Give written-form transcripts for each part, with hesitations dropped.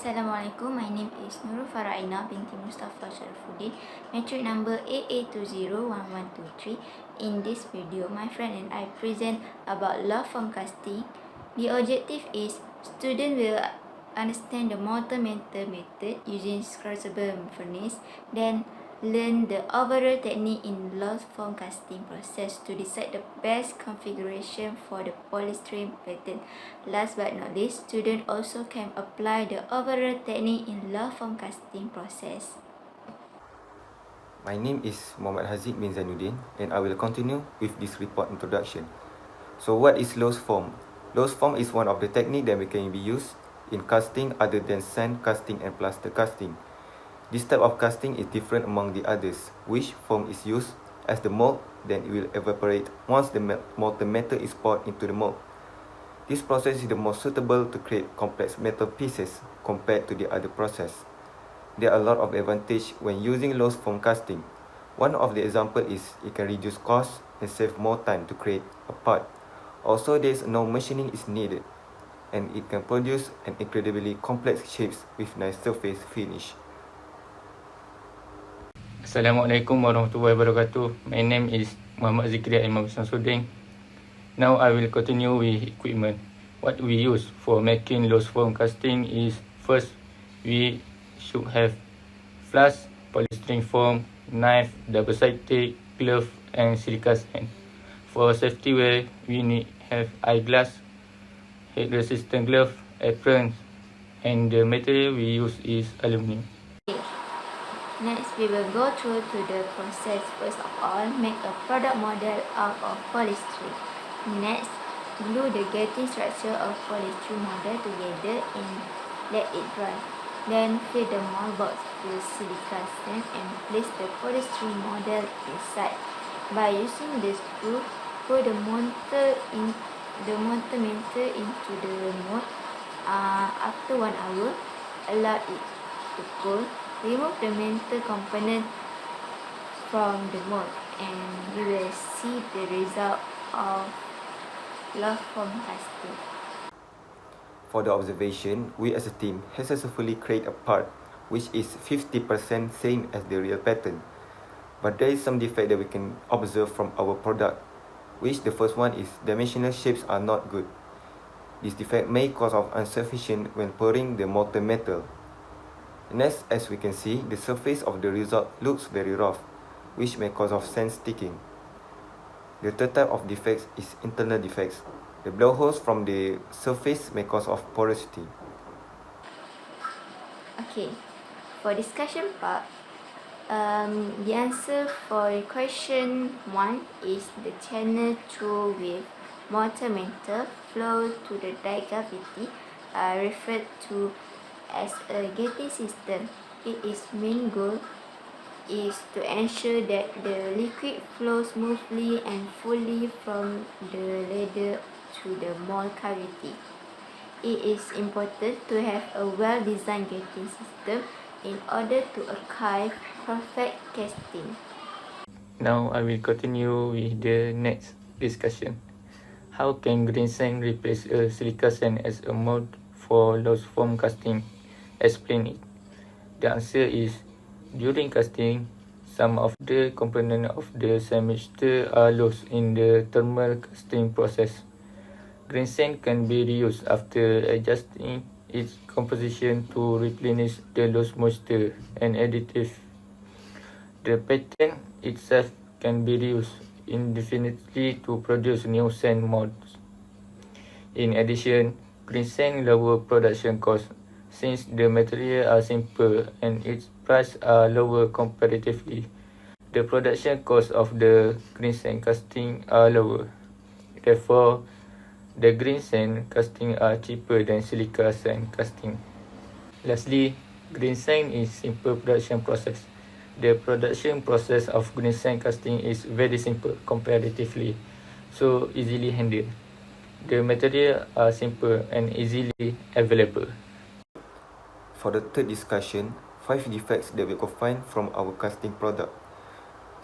Assalamualaikum, my name is Nurul Faraina binti Mustafa Sharifuddin, metric number AA201123. In this video, my friend and I present about law form casting. The objective is student will understand the multi-mental method using scratchable furnace, then learn the overall technique in law form casting process to decide the best configuration for the polystyrene pattern. Last but not least, students also can apply the overall technique in law form casting process. My name is Muhammad Haziq bin Zainuddin, and I will continue with this report introduction. So what is loose form? Loose form is one of the techniques that can be used in casting other than sand casting and plaster casting. This type of casting is different among the others, which foam is used as the mold, then it will evaporate once the molten metal is poured into the mold. This process is the most suitable to create complex metal pieces compared to the other process. There are a lot of advantages when using loose form casting. One of the example is it can reduce cost and save more time to create a part. Also, there is no machining is needed, and it can produce an incredibly complex shapes with nice surface finish. Assalamualaikum warahmatullahi wabarakatuh. My name is Muhammad Zikria Imam Samsudin. Now I will continue with equipment. What we use for making loose form casting is, first, we should have flask, polystyrene foam, knife, double-sided tape, glove and silica sand. For safety wear, we need have eyeglass, heat-resistant glove, aprons, and the material we use is aluminium. Next, we will go through to the process. First of all, make a product model out of polystyrene. Next, glue the getting structure of polystyrene model together and let it dry. Then, fill the mold box with silica sand and place the polystyrene model inside. By using the screw, put the motor metal into the mold. After 1 hour, allow it to cool. Remove the metal component from the mold and you will see the result of law form casting. For the observation, we as a team has successfully created a part which is 50% same as the real pattern. But there is some defect that we can observe from our product, which the first one is dimensional shapes are not good. This defect may cause of insufficient when pouring the molten metal. Next, as we can see, the surface of the result looks very rough, which may cause of sand sticking. The third type of defects is internal defects. The blowholes from the surface may cause of porosity. Okay, for discussion part, the answer for question 1 is the channel through with molten metal flow to the die cavity are referred to as a gating system. Its main goal is to ensure that the liquid flows smoothly and fully from the ladle to the mold cavity. It is important to have a well-designed gating system in order to achieve perfect casting. Now I will continue with the next discussion. How can green sand replace a silica sand as a mold for loose form casting? Explain it. The answer is, during casting, some of the components of the sand mixture are lost in the thermal casting process. Green sand can be reused after adjusting its composition to replenish the lost moisture and additive. The pattern itself can be reused indefinitely to produce new sand molds. In addition, green sand lower production costs since the materials are simple and its price are lower comparatively. The production costs of the green sand casting are lower. Therefore, the green sand casting are cheaper than silica sand casting. Lastly, green sand is simple production process. The production process of green sand casting is very simple comparatively, so easily handled. The materials are simple and easily available. For the third discussion, 5 defects that we could find from our casting product.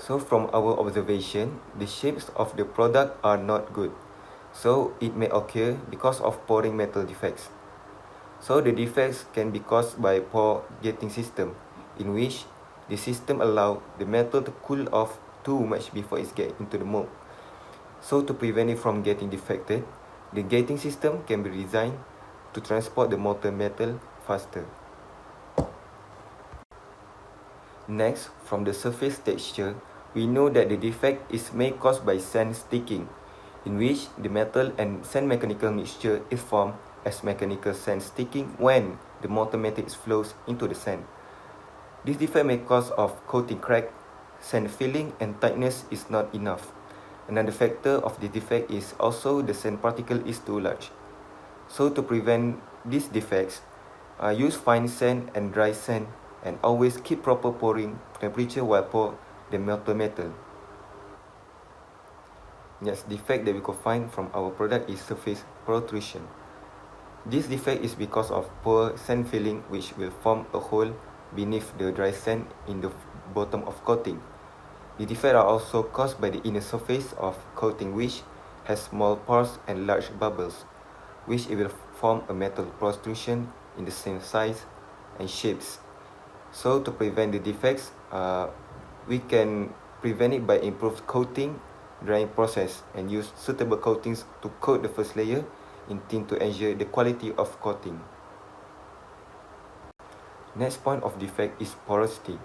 So from our observation, the shapes of the product are not good. So it may occur because of pouring metal defects. So the defects can be caused by poor gating system, in which the system allows the metal to cool off too much before it gets into the mold. So to prevent it from getting defected, the gating system can be designed to transport the molten metal faster. Next, from the surface texture, we know that the defect is mainly caused by sand sticking, in which the metal and sand mechanical mixture is formed as mechanical sand sticking when the molten metal flows into the sand. This defect may cause of coating crack, sand filling, and tightness is not enough. Another factor of the defect is also the sand particle is too large. So to prevent these defects, use fine sand and dry sand, and always keep proper pouring temperature while pour the molten metal. Next defect that we could find from our product is surface protrusion. This defect is because of poor sand filling, which will form a hole beneath the dry sand in the bottom of coating. The defects are also caused by the inner surface of coating, which has small pores and large bubbles, which it will form a metal protrusion in the same size and shapes. So to prevent the defects, we can prevent it by improved coating, drying process, and use suitable coatings to coat the first layer in tin to ensure the quality of coating. Next point of defect is porosity.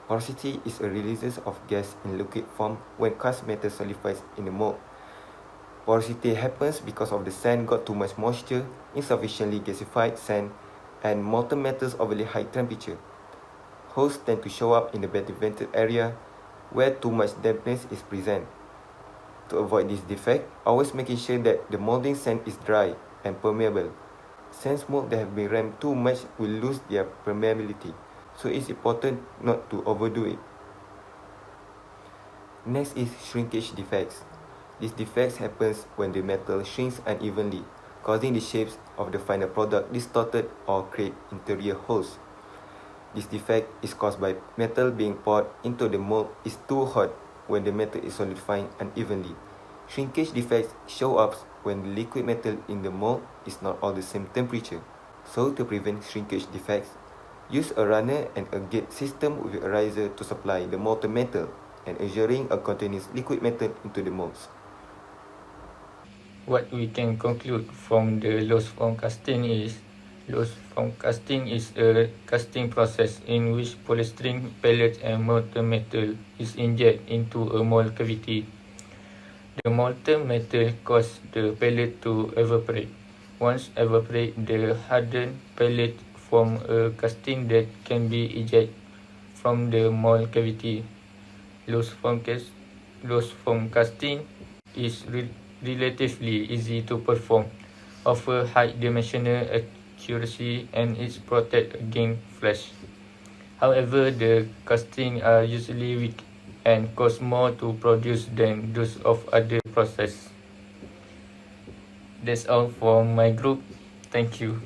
Porosity is a release of gas in liquid form when cast metal solidifies in the mold. Porosity happens because of the sand got too much moisture, insufficiently gasified sand, and molten metals overly high temperature. Holes tend to show up in the better vented area where too much dampness is present. To avoid this defect, always making sure that the molding sand is dry and permeable. Sand mold that have been rammed too much will lose their permeability, so it's important not to overdo it. Next is shrinkage defects. These defects happens when the metal shrinks unevenly, causing the shapes of the final product distorted or create interior holes. This defect is caused by metal being poured into the mold is too hot when the metal is solidifying unevenly. Shrinkage defects show up when the liquid metal in the mold is not all the same temperature. So to prevent shrinkage defects, use a runner and a gate system with a riser to supply the molten metal and ensuring a continuous liquid metal into the molds. What we can conclude from the loose form casting is a casting process in which polystyrene pellets and molten metal is injected into a mold cavity. The molten metal causes the pellet to evaporate. Once evaporate, the hardened pellet form a casting that can be ejected from the mold cavity. Loose form casting is relatively easy to perform, offer high dimensional accuracy, and is protected against flash. However, the castings are usually weak and cost more to produce than those of other processes. That's all for my group. Thank you.